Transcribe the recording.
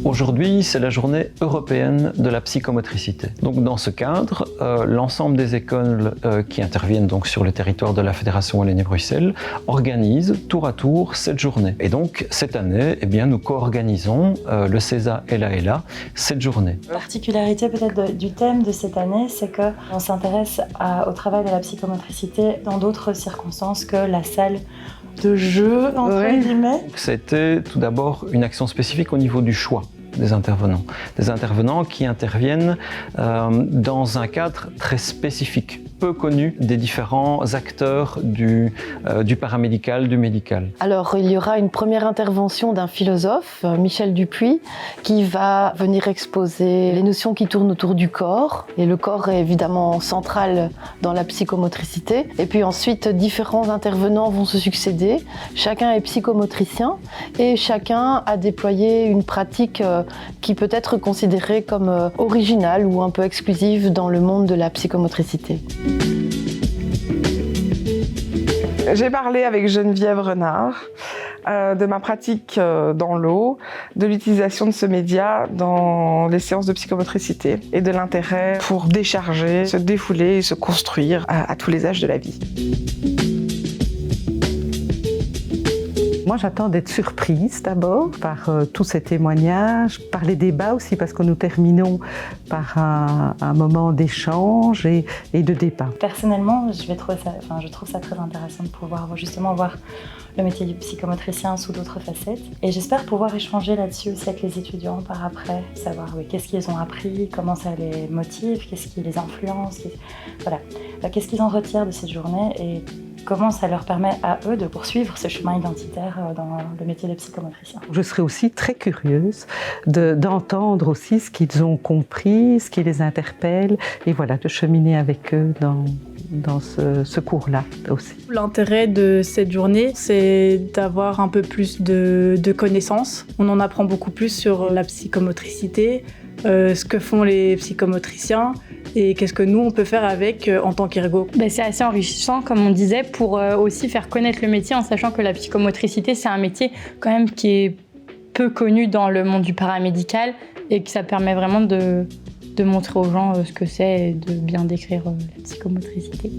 Aujourd'hui, c'est la journée européenne de la psychomotricité. Donc dans ce cadre, l'ensemble des écoles qui interviennent donc sur le territoire de la Fédération Wallonie-Bruxelles organisent tour à tour cette journée. Et donc cette année, eh bien, nous co-organisons le CESA et la ELA cette journée. La particularité peut-être du thème de cette année, c'est qu'on s'intéresse au travail de la psychomotricité dans d'autres circonstances que la salle de jeu, entre guillemets. C'était tout d'abord une action spécifique au niveau du choix des intervenants. Des intervenants qui interviennent dans un cadre très spécifique, peu connu des différents acteurs du paramédical, du médical. Alors, il y aura une première intervention d'un philosophe, Michel Dupuis, qui va venir exposer les notions qui tournent autour du corps. Et le corps est évidemment central dans la psychomotricité. Et puis ensuite, différents intervenants vont se succéder. Chacun est psychomotricien et chacun a déployé une pratique qui peut être considérée comme originale ou un peu exclusive dans le monde de la psychomotricité. J'ai parlé avec Geneviève Renard de ma pratique dans l'eau, de l'utilisation de ce média dans les séances de psychomotricité et de l'intérêt pour décharger, se défouler et se construire à tous les âges de la vie. Moi, j'attends d'être surprise d'abord par tous ces témoignages, par les débats aussi, parce que nous terminons par un moment d'échange et de débat. Personnellement, je trouve ça très intéressant de pouvoir justement voir le métier du psychomotricien sous d'autres facettes. Et j'espère pouvoir échanger là-dessus aussi avec les étudiants par après, savoir qu'est-ce qu'ils ont appris, comment ça les motive, qu'est-ce qui les influence, qu'est-ce qu'ils en retirent de cette journée et comment ça leur permet à eux de poursuivre ce chemin identitaire dans le métier de psychomotricien. Je serais aussi très curieuse d'entendre aussi ce qu'ils ont compris, ce qui les interpelle, et voilà, de cheminer avec eux dans ce cours-là aussi. L'intérêt de cette journée, c'est d'avoir un peu plus de connaissances. On en apprend beaucoup plus sur la psychomotricité, ce que font les psychomotriciens et qu'est-ce que nous on peut faire avec en tant qu'ergo. C'est assez enrichissant, comme on disait, pour aussi faire connaître le métier en sachant que la psychomotricité, c'est un métier quand même qui est peu connu dans le monde du paramédical et que ça permet vraiment de montrer aux gens ce que c'est et de bien décrire la psychomotricité.